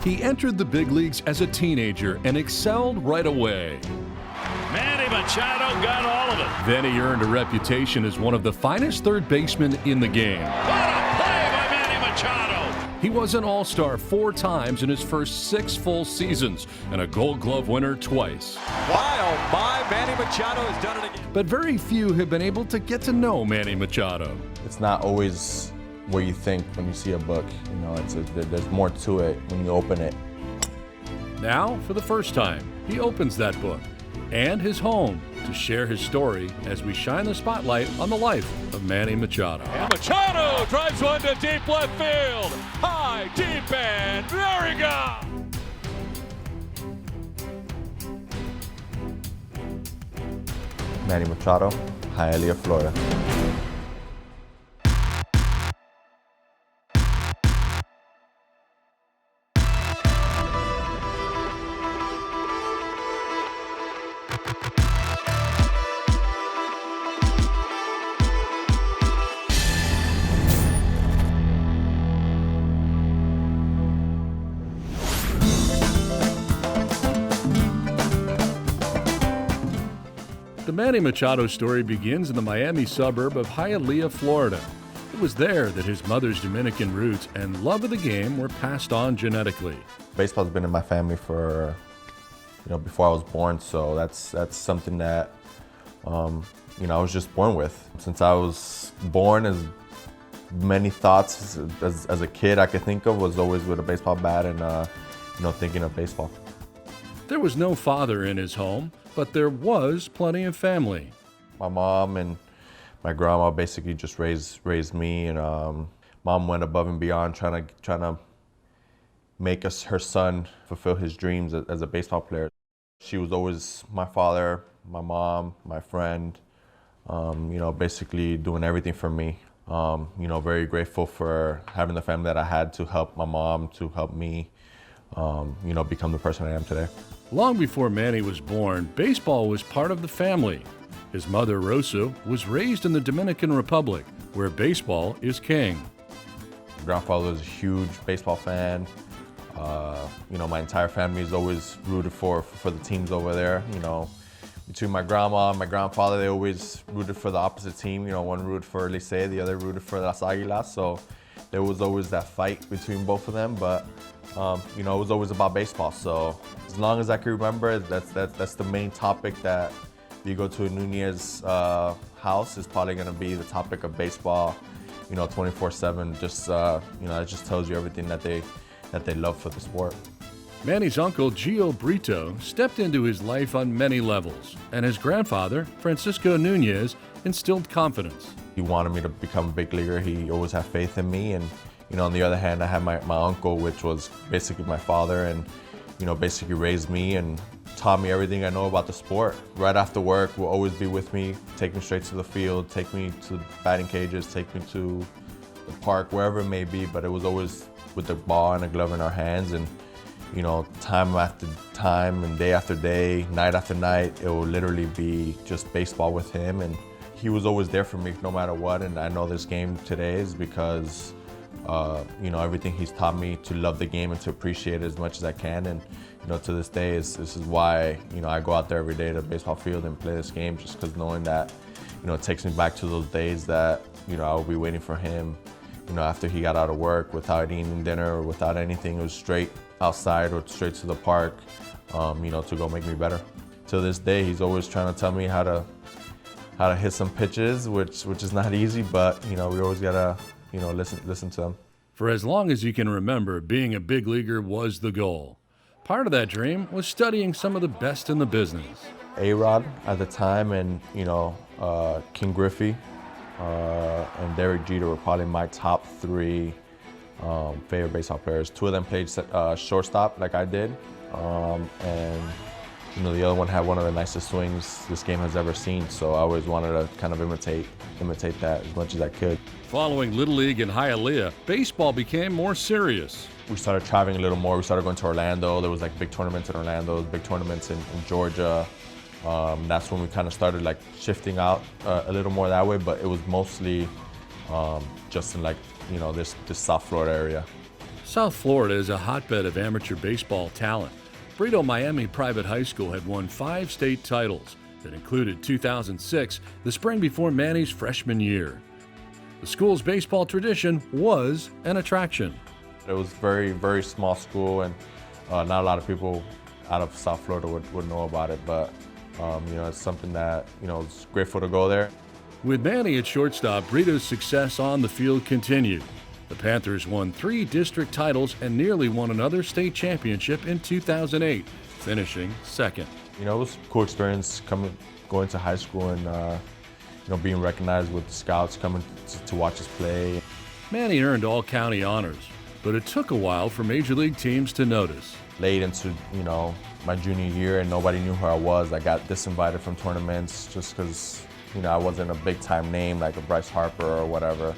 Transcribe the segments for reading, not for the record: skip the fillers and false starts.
He entered the big leagues as a teenager and excelled right away. Manny Machado got all of it. Then he earned a reputation as one of the finest third basemen in the game. What a play by Manny Machado! He was an all-star 4 times in his first 6 full seasons and a Gold Glove winner twice. Wow, my Manny Machado has done it again. But very few have been able to get to know Manny Machado. It's not always what you think when you see a book. You know, there's more to it when you open it. Now, for the first time, he opens that book and his home to share his story as we shine the spotlight on the life of Manny Machado. And Machado drives one to deep left field. High, deep, and there he goes. Manny Machado, Hialeah, Florida. The Manny Machado story begins in the Miami suburb of Hialeah, Florida. It was there that his mother's Dominican roots and love of the game were passed on genetically. Baseball's been in my family for, before I was born, so that's something that, I was just born with. Since I was born, as many thoughts as a kid I could think of was always with a baseball bat and, thinking of baseball. There was no father in his home, but there was plenty of family. My mom and my grandma basically just raised me, and mom went above and beyond trying to make her son fulfill his dreams as a baseball player. She was always my father, my mom, my friend, basically doing everything for me. Very grateful for having the family that I had to help my mom, to help me, become the person I am today. Long before Manny was born, baseball was part of the family. His mother, Rosa, was raised in the Dominican Republic, where baseball is king. My grandfather was a huge baseball fan. My entire family is always rooted for the teams over there. Between my grandma and my grandfather, they always rooted for the opposite team. One rooted for Licey, the other rooted for Las Águilas. So there was always that fight between both of them, but it was always about baseball. So as long as I can remember, that's the main topic that if you go to a Nunez house, is probably going to be the topic of baseball, 24/7. Just it just tells you everything that they love for the sport. Manny's uncle, Gio Brito, stepped into his life on many levels, and his grandfather, Francisco Nunez, instilled confidence. He wanted me to become a big leaguer. He always had faith in me, and on the other hand, I had my uncle, which was basically my father, and basically raised me and taught me everything I know about the sport. Right after work, will always be with me, take me straight to the field, take me to batting cages, take me to the park, wherever it may be, but it was always with the ball and a glove in our hands, and time after time and day after day, night after night, it will literally be just baseball with him, and he was always there for me no matter what. And I know this game today is because everything he's taught me to love the game and to appreciate it as much as I can. And to this day, this is why I go out there every day to the baseball field and play this game, just because knowing that it takes me back to those days that I will be waiting for him after he got out of work, without eating dinner or without anything. It was straight outside or straight to the park, to go make me better. To this day, he's always trying to tell me how to hit some pitches, which is not easy, but we always gotta listen to him. For as long as you can remember, being a big leaguer was the goal. Part of that dream was studying some of the best in the business. A-Rod at the time, and King Griffey and Derek Jeter were probably my top 3 favorite baseball players. 2 of them played shortstop like I did, and the other one had one of the nicest swings this game has ever seen. So I always wanted to kind of imitate that as much as I could. Following Little League in Hialeah, baseball became more serious. We started traveling a little more. We started going to Orlando. There was big tournaments in Orlando, big tournaments in Georgia. That's when we kind of started shifting out a little more that way, but it was mostly just in this South Florida area. South Florida is a hotbed of amateur baseball talent. Brito Miami Private High School had won 5 state titles that included 2006, the spring before Manny's freshman year. The school's baseball tradition was an attraction. It was very, very small school, and not a lot of people out of South Florida would know about it, but it's something that, it's grateful to go there. With Manny at shortstop, Brito's success on the field continued. The Panthers won 3 district titles and nearly won another state championship in 2008, finishing second. It was a cool experience going to high school and being recognized with the scouts coming to watch us play. Manny earned all county honors, but it took a while for major league teams to notice. Late into my junior year, and nobody knew who I was. I got disinvited from tournaments just because I wasn't a big time name like a Bryce Harper or whatever.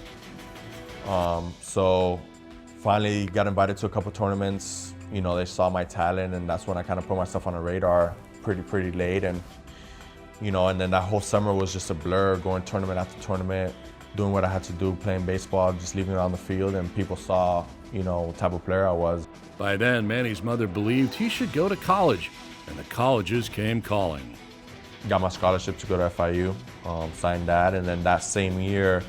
So finally got invited to a couple tournaments. They saw my talent, and that's when I kind of put myself on the radar pretty late. And and then that whole summer was just a blur, going tournament after tournament, doing what I had to do, playing baseball, just leaving it on the field, and people saw, what type of player I was. By then, Manny's mother believed he should go to college, and the colleges came calling. Got my scholarship to go to FIU, signed that, and then that same year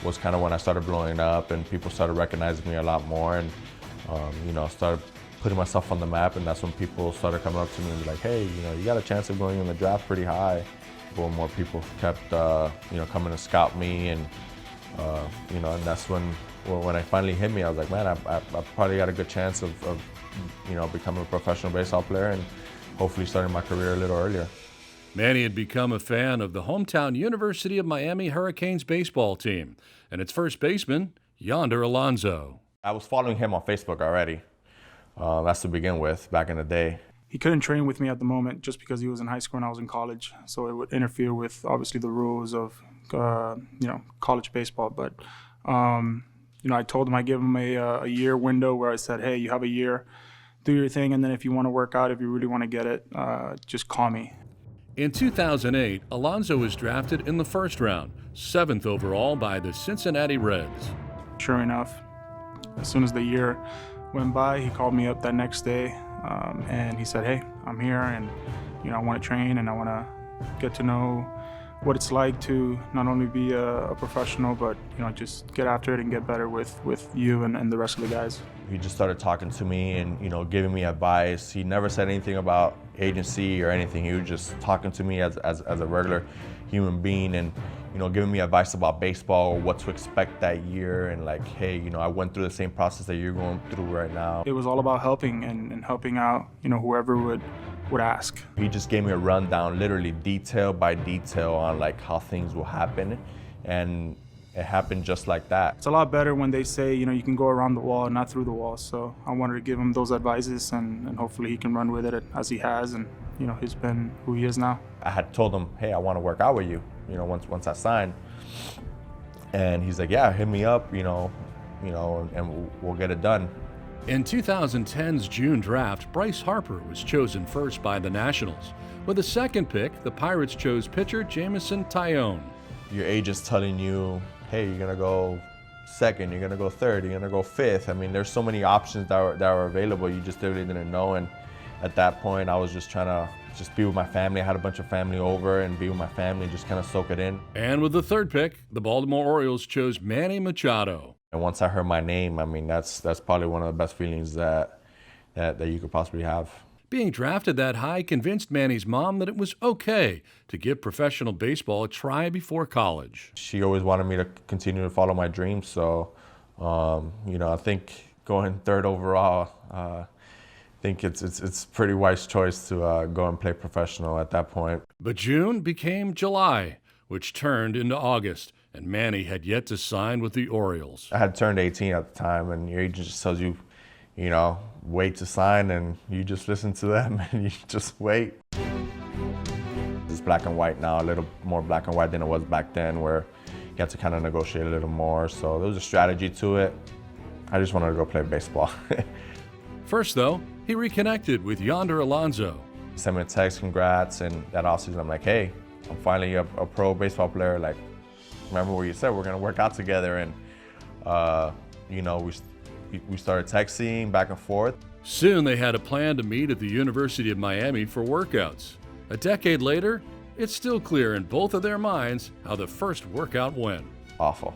was kind of when I started blowing up, and people started recognizing me a lot more, and started putting myself on the map, and that's when people started coming up to me and be like, hey, you got a chance of going in the draft pretty high. More and more people kept, coming to scout me, and and that's when it finally hit me, I was like, man, I probably got a good chance of becoming a professional baseball player and hopefully starting my career a little earlier. Manny had become a fan of the hometown University of Miami Hurricanes baseball team and its first baseman, Yonder Alonso. I was following him on Facebook already. That's to begin with, back in the day. He couldn't train with me at the moment just because he was in high school and I was in college. So it would interfere with, obviously, the rules of, college baseball. But, I told him, I gave him a year window where I said, hey, you have a year, do your thing. And then if you want to work out, if you really want to get it, just call me. In 2008, Alonso was drafted in the first round, 7th overall by the Cincinnati Reds. Sure enough, as soon as the year went by, he called me up that next day, and he said, hey, I'm here, and I want to train, and I want to get to know what it's like to not only be a professional, but just get after it and get better with you and the rest of the guys. He just started talking to me and giving me advice. He never said anything about agency or anything. He was just talking to me as a regular human being, and giving me advice about baseball, what to expect that year, and like, hey, I went through the same process that you're going through right now. It was all about helping and helping out whoever would ask. He just gave me a rundown, literally detail by detail, on like how things will happen, and it happened just like that. It's a lot better when they say, you can go around the wall, not through the wall. So I wanted to give him those advices, and hopefully he can run with it as he has, and he's been who he is now. I had told him, hey, I want to work out with you, once I signed. And he's like, yeah, hit me up, and we'll get it done. In 2010's June draft, Bryce Harper was chosen first by the Nationals. With the second pick, the Pirates chose pitcher Jamison Tyone. Your agent's telling you, hey, you're gonna go second, you're gonna go third, you're gonna go fifth. I mean, there's so many options that were available. You just literally didn't know. And at that point, I was just trying to be with my family. I had a bunch of family over, and be with my family, just kind of soak it in. And with the third pick, the Baltimore Orioles chose Manny Machado. And once I heard my name, I mean, that's probably one of the best feelings that you could possibly have. Being drafted that high convinced Manny's mom that it was okay to give professional baseball a try before college. She always wanted me to continue to follow my dreams, so I think going third overall, I think it's a pretty wise choice to go and play professional at that point. But June became July, which turned into August, and Manny had yet to sign with the Orioles. I had turned 18 at the time, and your agent just tells you, wait to sign, and you just listen to them and you just wait. It's black and white now, a little more black and white than it was back then, where you had to kind of negotiate a little more. So there was a strategy to it. I just wanted to go play baseball. First, though, he reconnected with Yonder Alonso. He sent me a text, congrats, and that offseason I'm like, hey, I'm finally a pro baseball player. Like, remember what you said, we're gonna work out together, and we We started texting back and forth. Soon they had a plan to meet at the University of Miami for workouts. A decade later, it's still clear in both of their minds how the first workout went. Awful.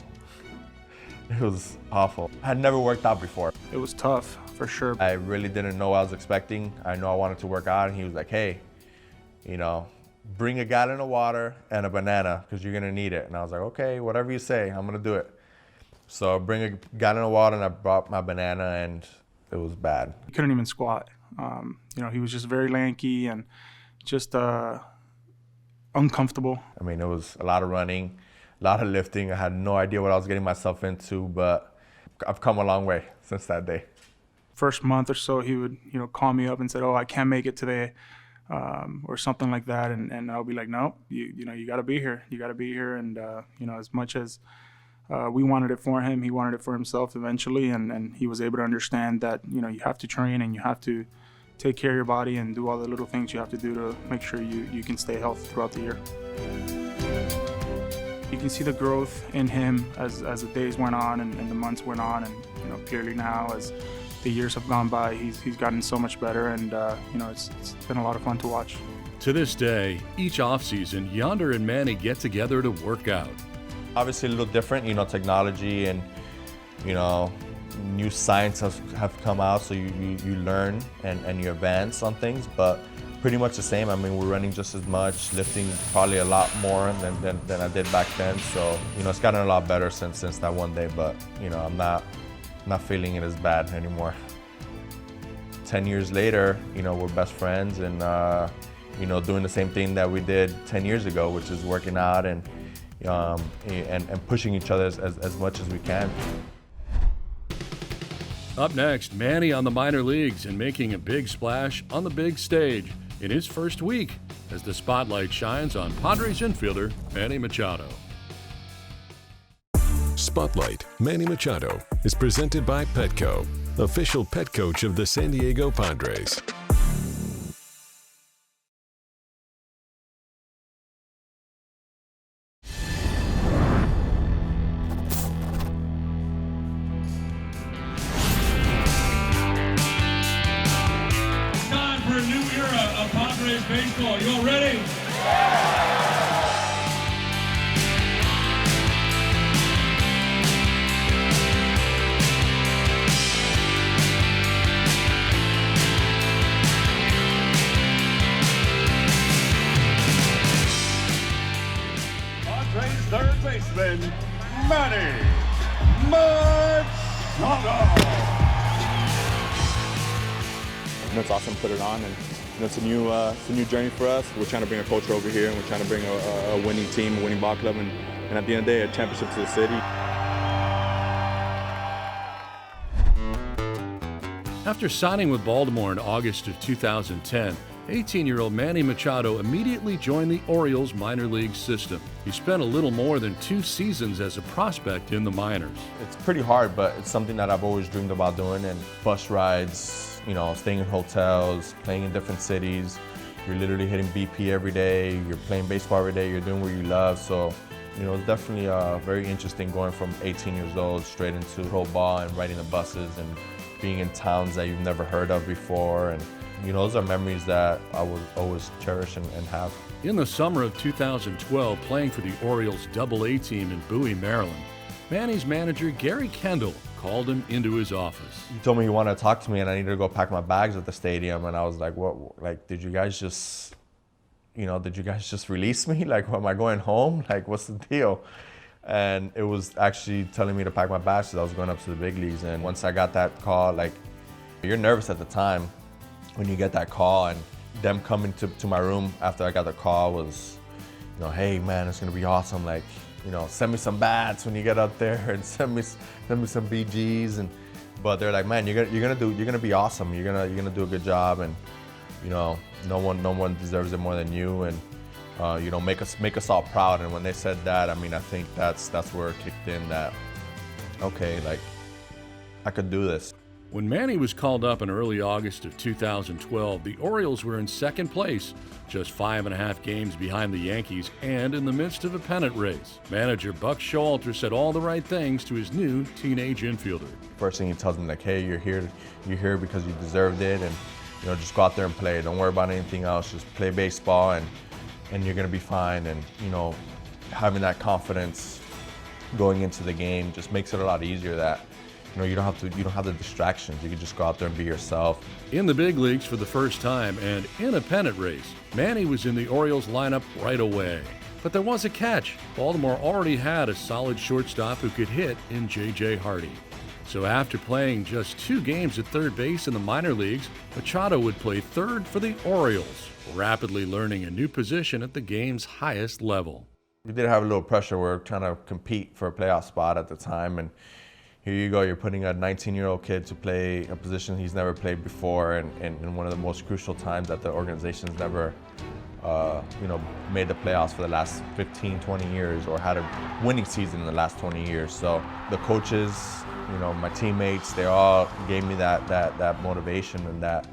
It was awful. I had never worked out before. It was tough, for sure. I really didn't know what I was expecting. I know I wanted to work out, and he was like, hey, bring a gallon of water and a banana because you're gonna need it. And I was like, okay, whatever you say, I'm gonna do it. So I bring a gallon of water and I brought my banana, and it was bad. He couldn't even squat. He was just very lanky and just uncomfortable. I mean, it was a lot of running, a lot of lifting. I had no idea what I was getting myself into, but I've come a long way since that day. First month or so, he would, call me up and say, oh, I can't make it today, or something like that. And I'll be like, no, you got to be here. You got to be here. And, as much as we wanted it for him, he wanted it for himself eventually. And he was able to understand that, you have to train and you have to take care of your body and do all the little things you have to do to make sure you can stay healthy throughout the year. You can see the growth in him as the days went on and the months went on, and clearly now as the years have gone by, he's gotten so much better, and it's been a lot of fun to watch. To this day, each offseason, Yonder and Manny get together to work out. Obviously a little different, technology and new science have come out, so you learn and you advance on things, but pretty much the same. I mean, we're running just as much, lifting probably a lot more than I did back then. So, it's gotten a lot better since that one day, but, I'm not feeling it as bad anymore. 10 years later, we're best friends and, doing the same thing that we did 10 years ago, which is working out and pushing each other as much as we can. Up next, Manny on the minor leagues and making a big splash on the big stage in his first week as the spotlight shines on Padres infielder Manny Machado. Spotlight Manny Machado is presented by Petco, official pet coach of the San Diego Padres. Baseball, you all ready? Padres third baseman, Manny Machado. It's awesome to put it on, and it's a new journey for us. We're trying to bring a culture over here, and we're trying to bring a winning team, a winning ball club, and at the end of the day, a championship to the city. After signing with Baltimore in August of 2010, 18-year-old Manny Machado immediately joined the Orioles minor league system. He spent a little more than 2 seasons as a prospect in the minors. It's pretty hard, but it's something that I've always dreamed about doing, and bus rides, staying in hotels, playing in different cities. You're literally hitting BP every day, you're playing baseball every day, you're doing what you love. So, it's definitely very interesting going from 18 years old straight into pro ball and riding the buses and being in towns that you've never heard of before. And, those are memories that I will always cherish and have. In the summer of 2012, playing for the Orioles AA team in Bowie, Maryland, Manny's manager, Gary Kendall, called him into his office. He told me he wanted to talk to me and I needed to go pack my bags at the stadium, and I was like, what, like, did you guys just release me? Like, am I going home? Like, what's the deal? And it was actually telling me to pack my bags because I was going up to the big leagues. And once I got that call, like, you're nervous at the time when you get that call, and them coming to my room after I got the call was, hey man, it's gonna be awesome. Like, send me some bats when you get out there, and send me some BGs. But they're like, man, you're gonna be awesome. You're gonna do a good job, and no one deserves it more than you. And make us all proud. And when they said that, I mean, I think that's where it kicked in that, okay, like, I could do this. When Manny was called up in early August of 2012, the Orioles were in second place, just 5.5 games behind the Yankees and in the midst of a pennant race. Manager Buck Showalter said all the right things to his new teenage infielder. First thing he tells him, like, hey, you're here because you deserved it, and just go out there and play. Don't worry about anything else. Just play baseball, and you're gonna be fine. And having that confidence going into the game just makes it a lot easier that you don't have the distractions. You can just go out there and be yourself. In the big leagues for the first time and in a pennant race, Manny was in the Orioles lineup right away. But there was a catch. Baltimore already had a solid shortstop who could hit in J.J. Hardy. So after playing just 2 games at third base in the minor leagues, Machado would play third for the Orioles, rapidly learning a new position at the game's highest level. We did have a little pressure. We were trying to compete for a playoff spot at the time, and here you go, you're putting a 19-year-old kid to play a position he's never played before, and one of the most crucial times that the organization's never made the playoffs for the last 15, 20 years, or had a winning season in the last 20 years. So the coaches, my teammates, they all gave me that motivation and that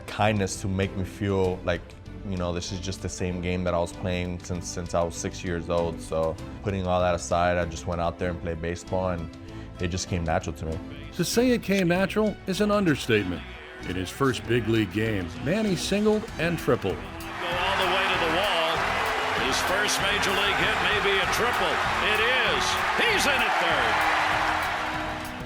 kindness to make me feel like, this is just the same game that I was playing since I was 6 years old. So putting all that aside, I just went out there and played baseball, and it just came natural to me. To say it came natural is an understatement. In his first big league game, Manny singled and tripled. Go all the way to the wall. His first major league hit may be a triple. It is. He's in at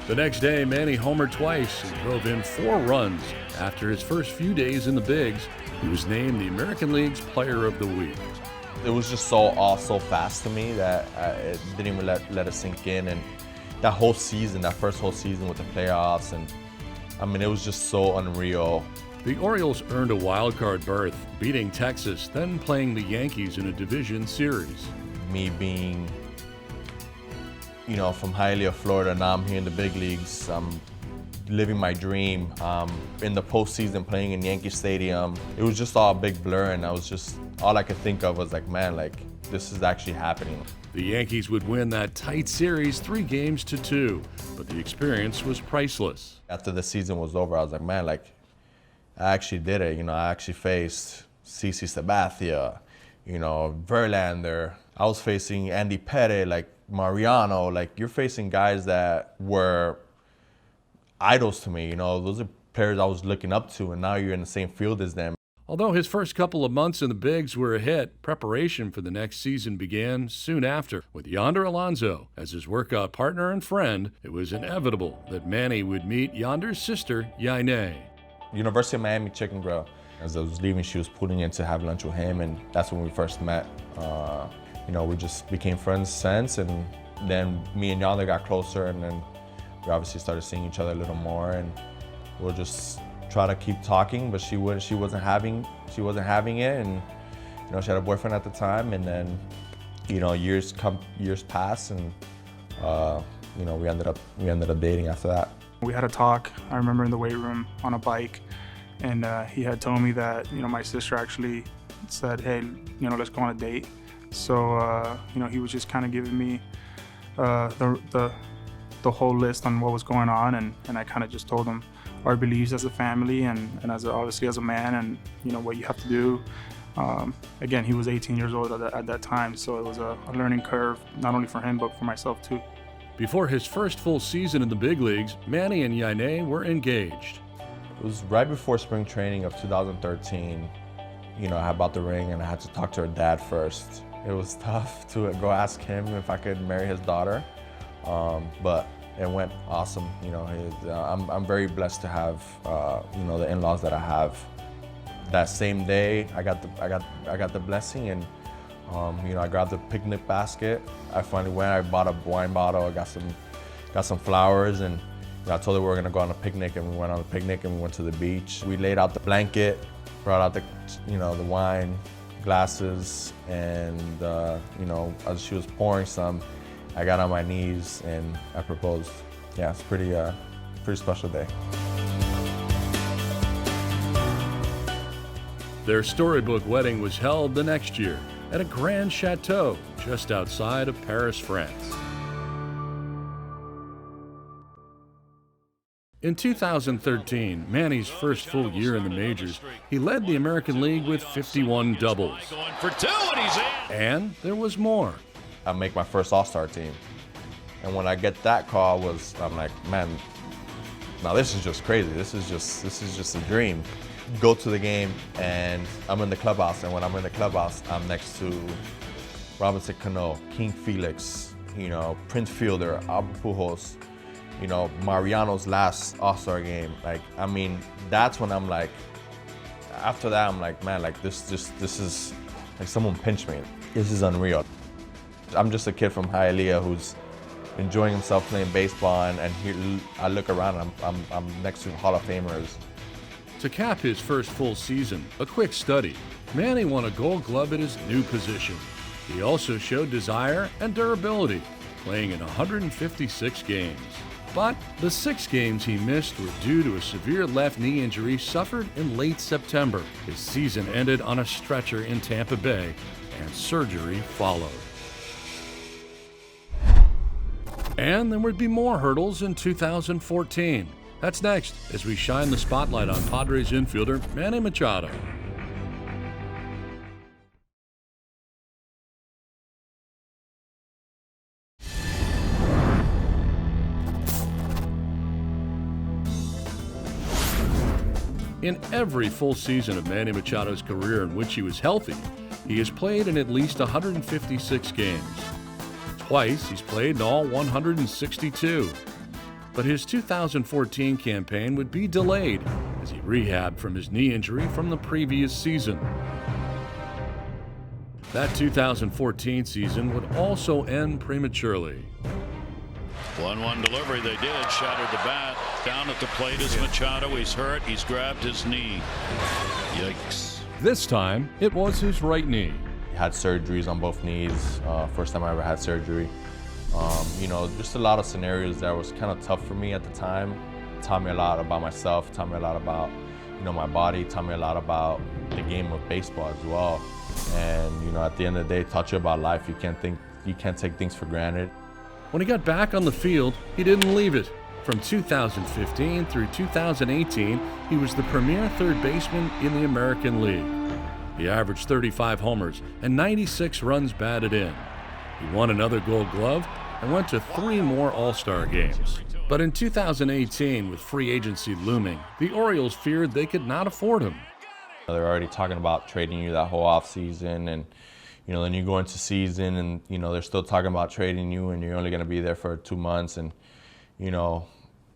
third. The next day, Manny homered twice and drove in 4 runs. After his first few days in the bigs, he was named the American League's Player of the Week. It was just so fast to me that it didn't even let it sink in. And that whole season, that first whole season with the playoffs, and it was just so unreal. The Orioles earned a wild card berth, beating Texas, then playing the Yankees in a division series. Me being, from Hialeah, Florida, now I'm here in the big leagues. I'm living my dream. In the postseason, playing in Yankee Stadium, it was just all a big blur, and all I could think of was like, man, this is actually happening. The Yankees would win that tight series 3-2, but the experience was priceless. After the season was over, I was like, man, I actually did it. I actually faced CC Sabathia, Verlander. I was facing Andy Petty, Mariano. You're facing guys that were idols to me. Those are players I was looking up to, and now you're in the same field as them. Although his first couple of months in the bigs were a hit, preparation for the next season began soon after. With Yonder Alonso as his workout partner and friend, it was inevitable that Manny would meet Yonder's sister, Yainay. University of Miami Chicken Grill. As I was leaving, she was pulling in to have lunch with him, and that's when we first met. We just became friends since, and then me and Yonder got closer, and then we obviously started seeing each other a little more, and we'll just try to keep talking, but she wasn't having it, and she had a boyfriend at the time, and then years pass, and we ended up dating after that. We had a talk, I remember, in the weight room on a bike, and he had told me that my sister actually said, hey, let's go on a date. So he was just kind of giving me the whole list on what was going on, and I kind of just told him our beliefs as a family, and obviously as a man, and what you have to do. Again, he was 18 years old at that time, so it was a learning curve, not only for him but for myself too. Before his first full season in the big leagues, Manny and Yainay were engaged. It was right before spring training of 2013. I had bought the ring, and I had to talk to her dad first. It was tough to go ask him if I could marry his daughter, but it went awesome. I'm very blessed to have the in-laws that I have. That same day, I got the blessing, and I grabbed the picnic basket. I finally went. I bought a wine bottle. I got some flowers, and I told her we were gonna go on a picnic, and we went on a picnic, and we went to the beach. We laid out the blanket, brought out the wine glasses, and as she was pouring some, I got on my knees and I proposed. Yeah, it's pretty special day. Their storybook wedding was held the next year at a grand chateau just outside of Paris, France. In 2013, Manny's first full year in the majors, he led the American League with 51 doubles. Going for two, and he's in. And there was more. I make my first All-Star team. And when I get that call, I'm like, man, now this is just crazy. This is just a dream. Go to the game, and I'm in the clubhouse. And when I'm in the clubhouse, I'm next to Robinson Cano, King Felix, Prince Fielder, Albert Pujols, Mariano's last All-Star game. That's when I'm like, after that, I'm like, man, this is like someone pinched me. This is unreal. I'm just a kid from Hialeah who's enjoying himself playing baseball, and here I look around, and I'm next to Hall of Famers. To cap his first full season, a quick study, Manny won a Gold Glove at his new position. He also showed desire and durability, playing in 156 games. But the 6 games he missed were due to a severe left knee injury suffered in late September. His season ended on a stretcher in Tampa Bay, and surgery followed. And there would be more hurdles in 2014. That's next, as we shine the spotlight on Padres infielder Manny Machado. In every full season of Manny Machado's career in which he was healthy, he has played in at least 156 games. Twice, he's played in all 162. But his 2014 campaign would be delayed as he rehabbed from his knee injury from the previous season. That 2014 season would also end prematurely. 1-1 delivery, they did. Shattered the bat. Down at the plate is Machado. He's hurt. He's grabbed his knee. Yikes. This time, it was his right knee. Had surgeries on both knees. First time I ever had surgery. Just a lot of scenarios that was kind of tough for me at the time. Taught me a lot about myself, taught me a lot about, my body, taught me a lot about the game of baseball as well. And, at the end of the day, taught you about life. You can't take things for granted. When he got back on the field, he didn't leave it. From 2015 through 2018, he was the premier third baseman in the American League. He averaged 35 homers and 96 runs batted in. He won another Gold Glove and went to 3 more All-Star games. But in 2018, with free agency looming, the Orioles feared they could not afford him. They're already talking about trading you that whole offseason, and then you go into season, and they're still talking about trading you, and you're only going to be there for 2 months. And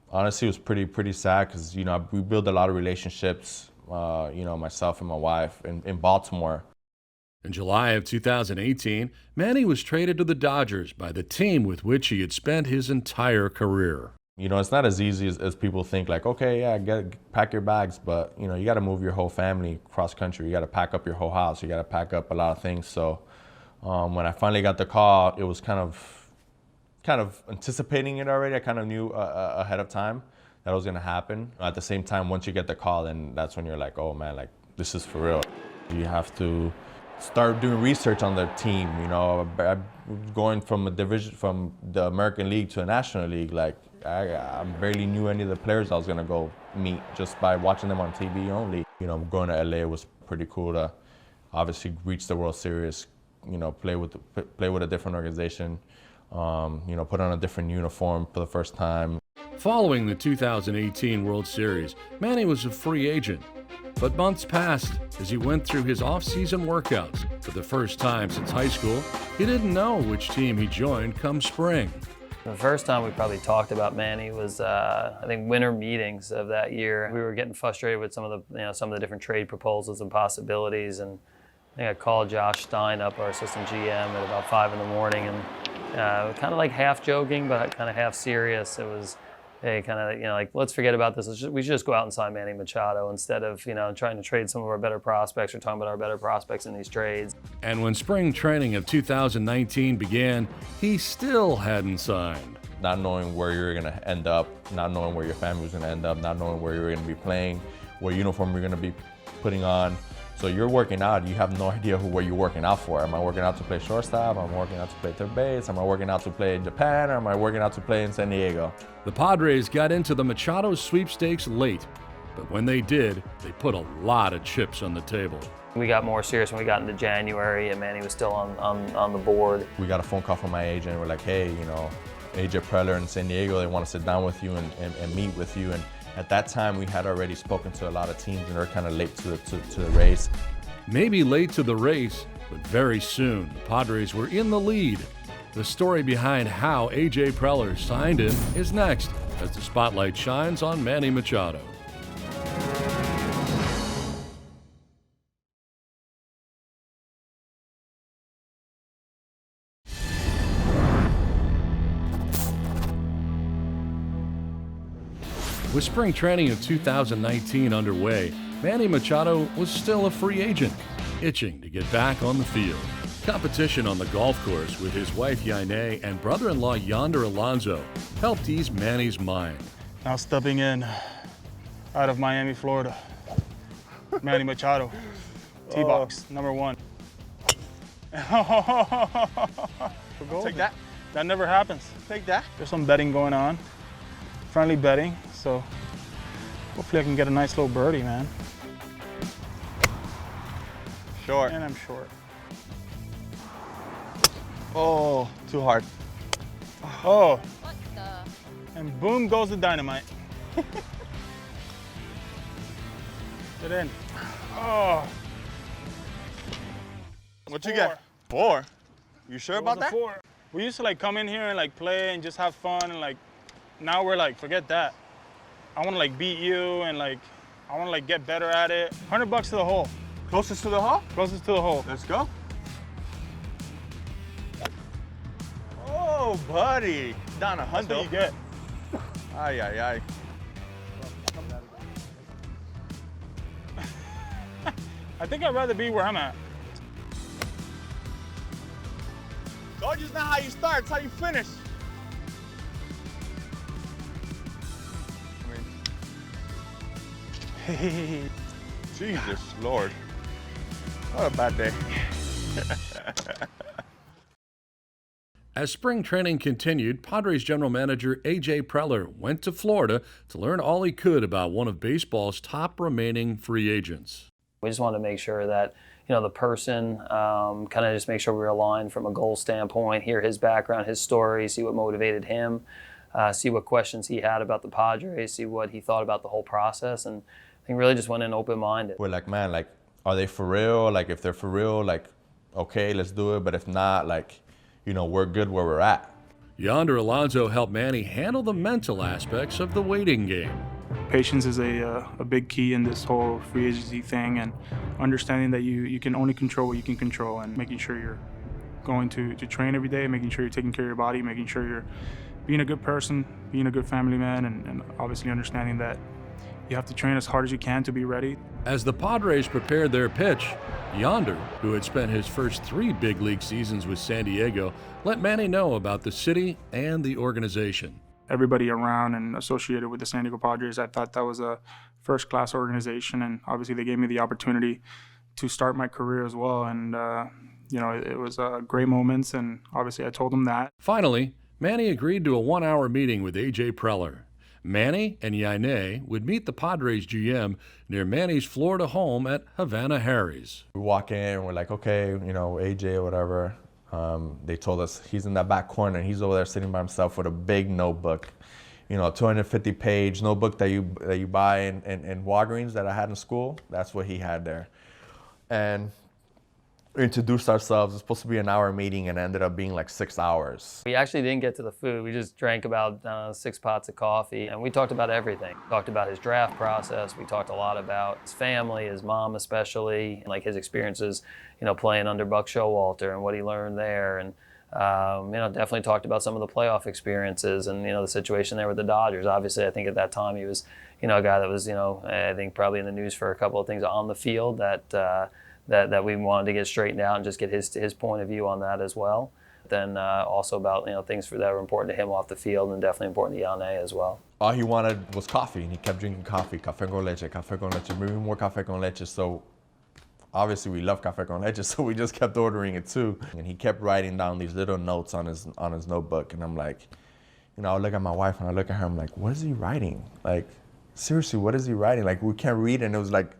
honestly, it was pretty sad because we built a lot of relationships. Myself and my wife in Baltimore. In July of 2018, Manny was traded to the Dodgers by the team with which he had spent his entire career. It's not as easy as people think, like, okay, yeah, pack your bags, but, you got to move your whole family cross country. You got to pack up your whole house. You got to pack up a lot of things. So when I finally got the call, it was kind of anticipating it already. I kind of knew ahead of time that was going to happen. At the same time, once you get the call, then that's when you're like, oh man, like this is for real. You have to start doing research on the team. Going from a division, from the American League to a National League, like I barely knew any of the players I was going to go meet just by watching them on TV only. Going to LA was pretty cool to obviously reach the World Series, play with a different organization, put on a different uniform for the first time. Following the 2018 World Series, Manny was a free agent. But months passed as he went through his off-season workouts. For the first time since high school, he didn't know which team he joined come spring. The first time we probably talked about Manny was, I think, winter meetings of that year. We were getting frustrated with some of the different trade proposals and possibilities, and I think I called Josh Stein up, our assistant GM, at about 5 in the morning, and kind of like half joking, but kind of half serious. It was, hey, kind of, like, let's forget about this. We should just go out and sign Manny Machado instead of, trying to trade some of our better prospects or talking about our better prospects in these trades. And when spring training of 2019 began, he still hadn't signed. Not knowing where you're going to end up, not knowing where your family was going to end up, not knowing where you're going to be playing, what uniform you're going to be putting on. So you're working out, you have no idea what you're working out for. Am I working out to play shortstop? Am I working out to play third base? Am I working out to play in Japan? Or am I working out to play in San Diego? The Padres got into the Machado sweepstakes late, but when they did, they put a lot of chips on the table. We got more serious when we got into January, and Manny was still on the board. We got a phone call from my agent. We're like, hey, you know, AJ Preller in San Diego, they want to sit down with you and meet with you. And at that time, we had already spoken to a lot of teams, and they're kind of late to the race. Maybe late to the race, but very soon, the Padres were in the lead. The story behind how AJ Preller signed him is next, as the spotlight shines on Manny Machado. With spring training of 2019 underway, Manny Machado was still a free agent, itching to get back on the field. Competition on the golf course with his wife Hialeah and brother-in-law Yonder Alonso helped ease Manny's mind. Now stepping in out of Miami, Florida, Manny Machado, tee box, number 1. Take that. That never happens. Take that. There's some betting going on, friendly betting, so hopefully I can get a nice little birdie, man. Short. And I'm short. Oh, too hard. Oh, What the? and boom goes the dynamite. Get in. Oh. What you get? 4. You sure about that? 4. We used to like come in here and like play and just have fun, and like now we're like, forget that. I want to like beat you, and like I want to like get better at it. $100 to the hole. Closest to the hole? Closest to the hole. Let's go. Oh, buddy. Down That's 100. what you get. Ay, ay, ay. I think I'd rather be where I'm at. Golf is not how you start, it's how you finish. Jesus Lord. What a bad day. As spring training continued, Padres general manager AJ Preller went to Florida to learn all he could about one of baseball's top remaining free agents. We just wanted to make sure that, you know, the person, kind of just make sure we were aligned from a goal standpoint, hear his background, his story, see what motivated him, see what questions he had about the Padres, see what he thought about the whole process, and I think really just went in open-minded. We're like, man, like, are they for real? Like, if they're for real, like, okay, let's do it. But if not, like, you know, we're good where we're at. Yonder Alonso helped Manny handle the mental aspects of the waiting game. Patience is a big key in this whole free agency thing, and understanding that you can only control what you can control, and making sure you're going to train every day, making sure you're taking care of your body, making sure you're being a good person, being a good family man, and obviously understanding that you have to train as hard as you can to be ready. As the Padres prepared their pitch, Yonder, who had spent his first 3 big league seasons with San Diego, let Manny know about the city and the organization. Everybody around and associated with the San Diego Padres, I thought that was a first-class organization, and obviously they gave me the opportunity to start my career as well, and you know, it was great moments, and obviously I told them that. Finally, Manny agreed to a 1-hour meeting with AJ Preller. Manny and Hialeah would meet the Padres GM near Manny's Florida home at Havana Harry's. We walk in and we're like, okay, you know, AJ or whatever. They told us he's in that back corner. He's over there sitting by himself with a big notebook, you know, 250-page notebook that you buy in Walgreens that I had in school. That's what he had there. And we introduced ourselves. It was supposed to be an hour meeting and ended up being like 6 hours. We actually didn't get to the food. We just drank about 6 pots of coffee, and we talked about everything. Talked about his draft process. We talked a lot about his family, his mom especially, like his experiences, you know, playing under Buck Showalter and what he learned there. And you know, definitely talked about some of the playoff experiences and, you know, the situation there with the Dodgers. Obviously, I think at that time he was, you know, a guy that was, you know, I think probably in the news for a couple of things on the field that we wanted to get straightened out and just get his point of view on that as well. Then also about, you know, things that were important to him off the field and definitely important to Hialeah as well. All he wanted was coffee, and he kept drinking coffee, café con leche, maybe more café con leche. So obviously we love café con leche, so we just kept ordering it too. And he kept writing down these little notes on his notebook, and I'm like, you know, I look at my wife and I look at her, I'm like, what is he writing? Like, seriously, what is he writing? Like, we can't read, and it was like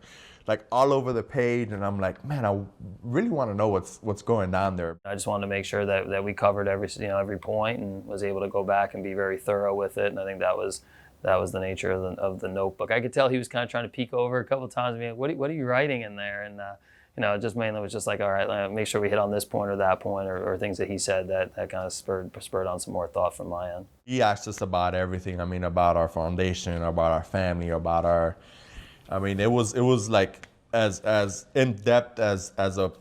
all over the page, and I'm like, man, I really want to know what's going down there. I just wanted to make sure that we covered every point and was able to go back and be very thorough with it, and I think that was the nature of the notebook. I could tell he was kind of trying to peek over a couple of times. I mean, what are you writing in there? And you know, just mainly was just like, all right, make sure we hit on this point or that point, or things that he said that kind of spurred on some more thought from my end. He asked us about everything. I mean, about our foundation, about our family, about our. I mean, it was like as in depth as a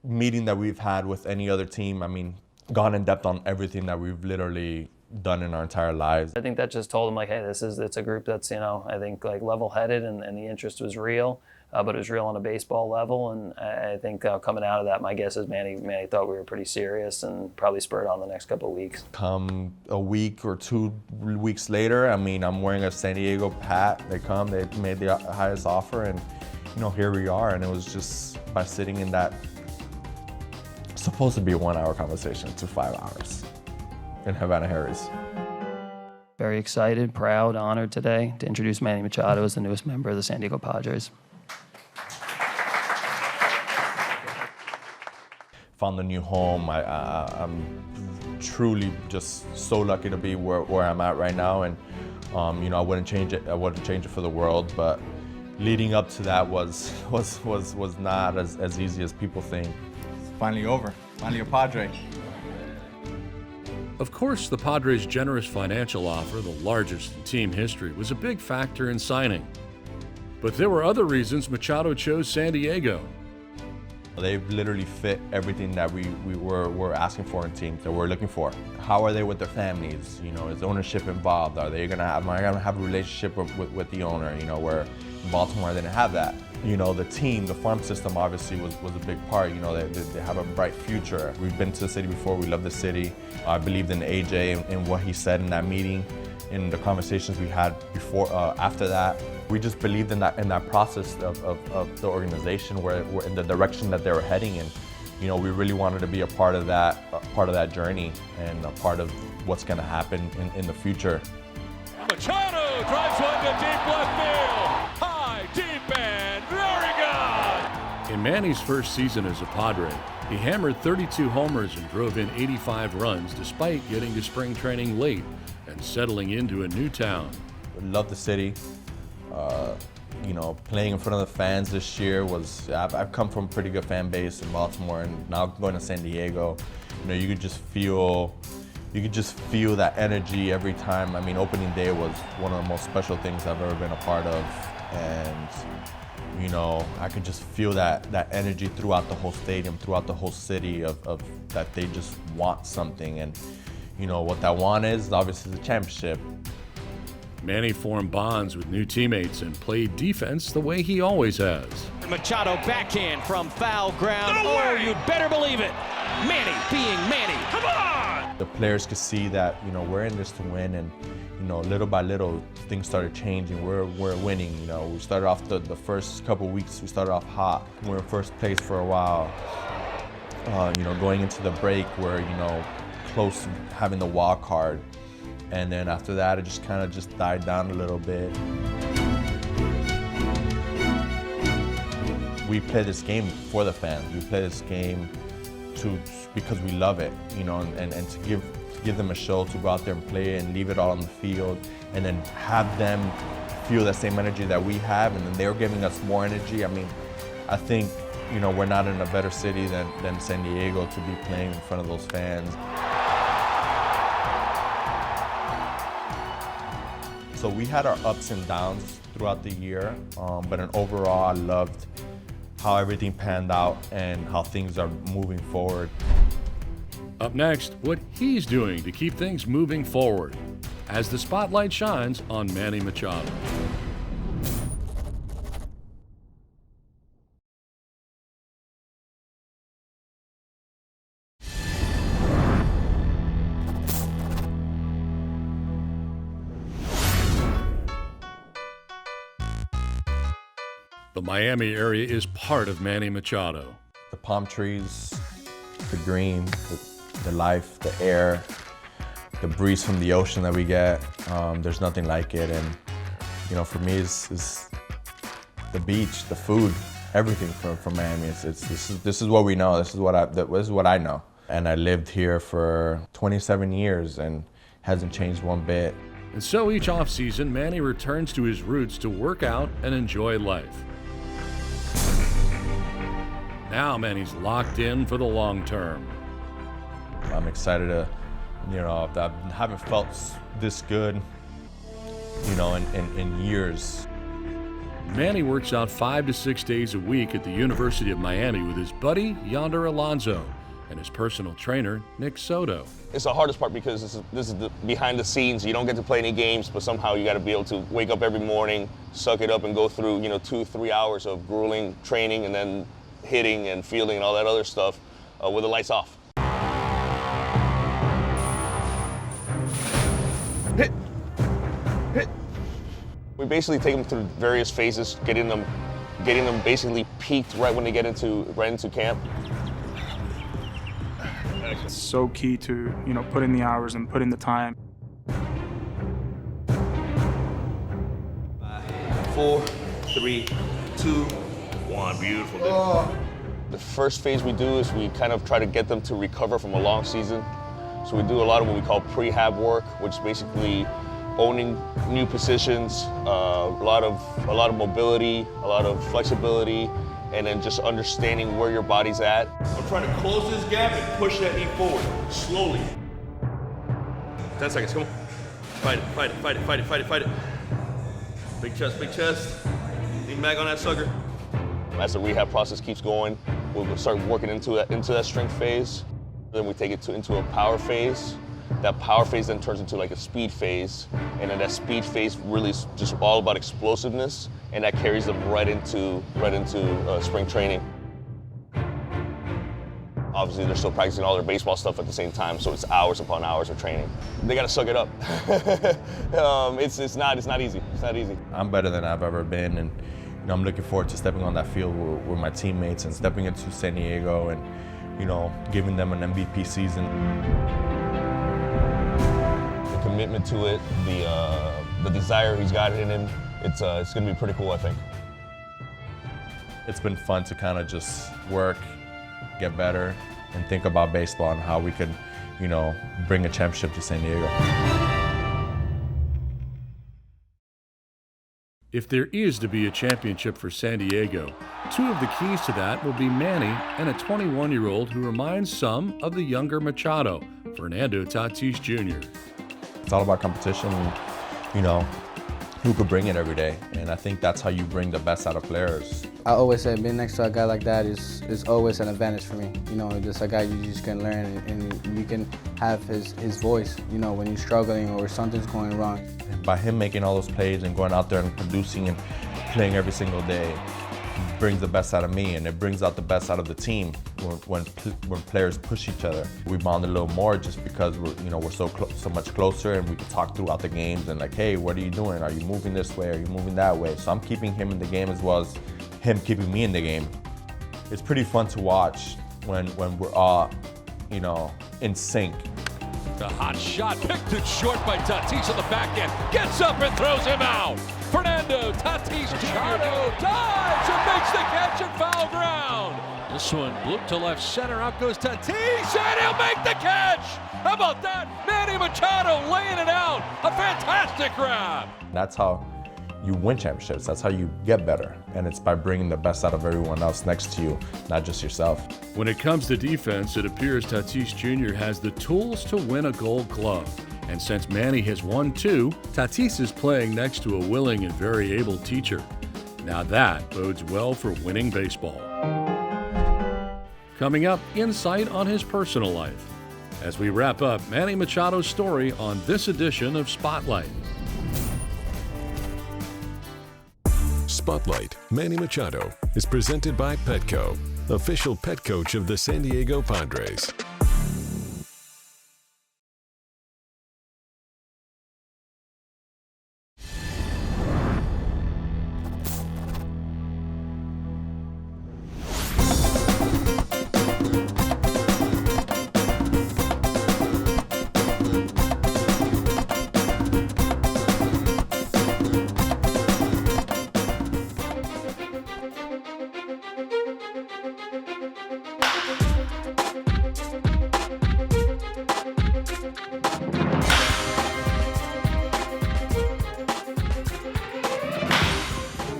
meeting that we've had with any other team. I mean, gone in depth on everything that we've literally done in our entire lives. I think that just told him like, hey, it's a group that's, you know, I think like level-headed, and the interest was real, but it was real on a baseball level. And I think coming out of that, my guess is Manny thought we were pretty serious, and probably spurred on the next couple of weeks. Come a week or 2 weeks later, I mean, I'm wearing a San Diego hat. They made the highest offer, and you know, here we are. And it was just by sitting in that supposed to be a 1-hour conversation to 5 hours in Havana, Harris. Very excited, proud, honored today to introduce Manny Machado as the newest member of the San Diego Padres. Found a new home. I'm truly just so lucky to be where I'm at right now, and you know, I wouldn't change it. I wouldn't change it for the world. But leading up to that was not as easy as people think. It's finally over. Finally a Padre. Of course, the Padres' generous financial offer, the largest in team history, was a big factor in signing. But there were other reasons Machado chose San Diego. They literally fit everything that we were asking for in teams that we're looking for. How are they with their families? You know, is ownership involved? Am I gonna have a relationship with the owner? You know, where in Baltimore I didn't have that. You know, the team, the farm system obviously was a big part. You know, they have a bright future. We've been to the city before, we love the city. I believed in AJ and what he said in that meeting, in the conversations we had before, after that. We just believed in that process of the organization, where in the direction that they were heading, and you know, we really wanted to be a part of that journey and a part of what's going to happen in the future. Machado drives one to deep left field. High, deep, and very good. In Manny's first season as a Padre, he hammered 32 homers and drove in 85 runs despite getting to spring training late and settling into a new town. Love the city. You know, playing in front of the fans this year was, I've come from a pretty good fan base in Baltimore, and now going to San Diego, you know, you could just feel that energy every time. I mean, opening day was one of the most special things I've ever been a part of, and you know, I could just feel that energy throughout the whole stadium, throughout the whole city of that they just want something, and you know what that want is obviously the championship. Manny formed bonds with new teammates and played defense the way he always has. Machado backhand from foul ground. No way! You'd better believe it. Manny being Manny. Come on! The players could see that, you know, we're in this to win, and you know, little by little things started changing. We're winning. You know, we started off the first couple weeks. We started off hot. We were in first place for a while. You know, going into the break, we're, you know, close to having the wild card. And then after that, it just kind of just died down a little bit. We play this game for the fans. We play this game because we love it, you know, and to give them a show, to go out there and play and leave it all on the field, and then have them feel that same energy that we have, and then they're giving us more energy. I mean, I think, you know, we're not in a better city than San Diego to be playing in front of those fans. So we had our ups and downs throughout the year, but overall, I loved how everything panned out and how things are moving forward. Up next, what he's doing to keep things moving forward as the spotlight shines on Manny Machado. The Miami area is part of Manny Machado. The palm trees, the green, the life, the air, the breeze from the ocean that we get, there's nothing like it. And you know, for me, it's the beach, the food, everything from Miami. This is what we know. This is what I know. And I lived here for 27 years and hasn't changed one bit. And so each offseason, Manny returns to his roots to work out and enjoy life. Now Manny's locked in for the long term. I'm excited to, you know, I haven't felt this good, you know, in years. Manny works out 5 to 6 days a week at the University of Miami with his buddy Yonder Alonso and his personal trainer Nick Soto. It's the hardest part because this is the behind the scenes. You don't get to play any games, but somehow you got to be able to wake up every morning, suck it up, and go through 2-3 hours of grueling training and then hitting and fielding and all that other stuff with the lights off. Hit. We basically take them through various phases, getting them basically peaked right when they get into camp. It's so key to, put in the hours and put in the time. 4, 3, 2, 1. Beautiful. The first phase we do is we kind of try to get them to recover from a long season. So we do a lot of what we call prehab work, which is basically owning new positions, a lot of mobility, a lot of flexibility, and then just understanding where your body's at. I'm trying to close this gap and push that knee forward, slowly. 10 seconds, come on. Fight it. Big chest. Lean back on that sucker. As the rehab process keeps going, we'll start working into that strength phase. Then we take it into a power phase. That power phase then turns into like a speed phase, and then that speed phase really is just all about explosiveness, and that carries them right into spring training. Obviously, they're still practicing all their baseball stuff at the same time, so it's hours upon hours of training. They got to suck it up. It's not easy. It's not easy. I'm better than I've ever been, and I'm looking forward to stepping on that field with my teammates and stepping into San Diego and giving them an MVP season. The commitment to it, the desire he's got in him, it's going to be pretty cool, I think. It's been fun to kind of just work, get better, and think about baseball and how we could, bring a championship to San Diego. If there is to be a championship for San Diego, 2 of the keys to that will be Manny and a 21-year-old who reminds some of the younger Machado, Fernando Tatis Jr. It's all about competition, who could bring it every day. And I think that's how you bring the best out of players. I always say being next to a guy like that is always an advantage for me. Just a guy you just can learn and you can have his voice, when you're struggling or something's going wrong. By him making all those plays and going out there and producing and playing every single day, brings the best out of me, and it brings out the best out of the team when players push each other. We bond a little more just because we're so much closer, and we can talk throughout the games and like, hey, what are you doing? Are you moving this way? Are you moving that way? So I'm keeping him in the game as well as him keeping me in the game. It's pretty fun to watch when we're all, in sync. The hot shot picked it short by Tatis on the back end. Gets up and throws him out. Fernando Tatis Machado dives and makes the catch at foul ground. This one looped to left center. Out goes Tatis, and he'll make the catch. How about that? Manny Machado laying it out. A fantastic grab. That's how you win championships. That's how you get better. And it's by bringing the best out of everyone else next to you, not just yourself. When it comes to defense, it appears Tatis Jr. has the tools to win a Gold Glove. And since Manny has won 2, Tatis is playing next to a willing and very able teacher. Now that bodes well for winning baseball. Coming up, insight on his personal life. As we wrap up Manny Machado's story on this edition of Spotlight. Spotlight, Manny Machado, is presented by Petco, official pet coach of the San Diego Padres.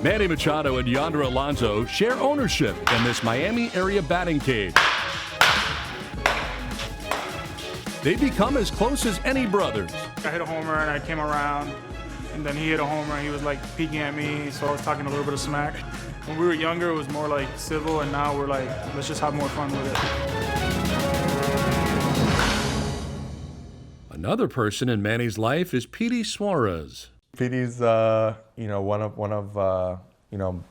Manny Machado and Yonder Alonso share ownership in this Miami area batting cage. They become as close as any brothers. I hit a homer and I came around, and then he hit a homer and he was like peeking at me, so I was talking a little bit of smack. When we were younger, it was more like civil, and now we're like, let's just have more fun with it. Another person in Manny's life is Petey Suarez. Petey's, one of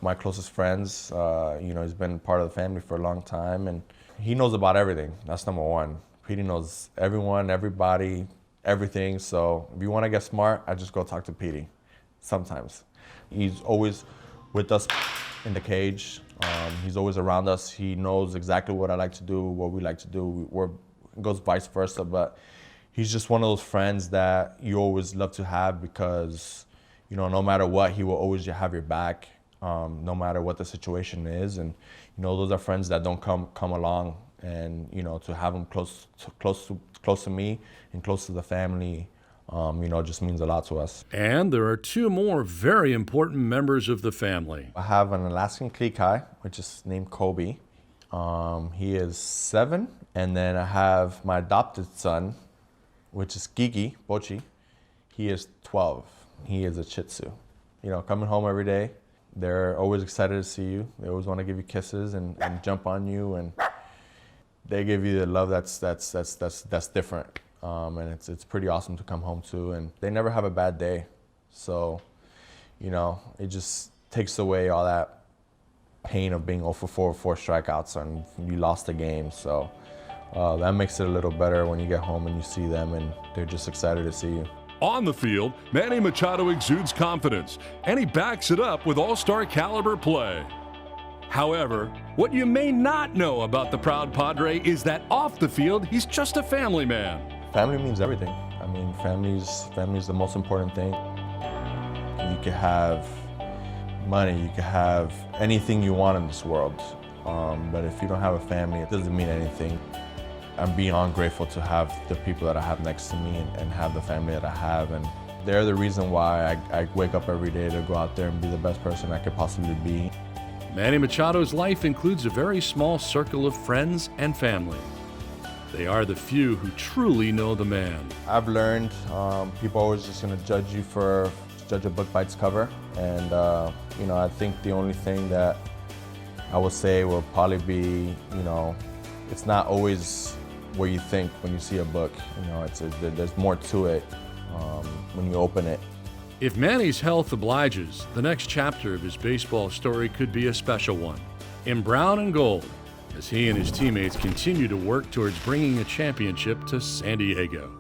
my closest friends. He's been part of the family for a long time, and he knows about everything. That's number one. Petey knows everyone, everybody, everything. So if you want to get smart, I just go talk to Petey. Sometimes he's always with us in the cage. He's always around us. He knows exactly what I like to do, what we like to do. It goes vice versa, but he's just one of those friends that you always love to have because, no matter what, he will always have your back, no matter what the situation is. And, those are friends that don't come along. And, to have them close to me and close to the family, just means a lot to us. And there are two more very important members of the family. I have an Alaskan Klekai, which is named Kobe. He is 7. And then I have my adopted son, which is Gigi, Bochi. He is 12. He is a Shih Tzu. Coming home every day, they're always excited to see you. They always want to give you kisses and jump on you, and they give you the love that's different. And it's pretty awesome to come home to, and they never have a bad day. So, it just takes away all that pain of being 0 for 4 strikeouts and you lost the game. So that makes it a little better when you get home and you see them and they're just excited to see you. On the field, Manny Machado exudes confidence, and he backs it up with all-star caliber play. However, what you may not know about the proud Padre is that off the field, he's just a family man. Family means everything. I mean, family's the most important thing. You can have money, you can have anything you want in this world, but if you don't have a family, it doesn't mean anything. I'm beyond grateful to have the people that I have next to me and have the family that I have, and they're the reason why I wake up every day to go out there and be the best person I could possibly be. Manny Machado's life includes a very small circle of friends and family. They are the few who truly know the man. I've learned people are always just going to judge a book by its cover, and I think the only thing that I would say will probably be, it's not always what you think when you see a book. There's more to it when you open it. If Manny's health obliges, the next chapter of his baseball story could be a special one, in brown and gold, as he and his teammates continue to work towards bringing a championship to San Diego.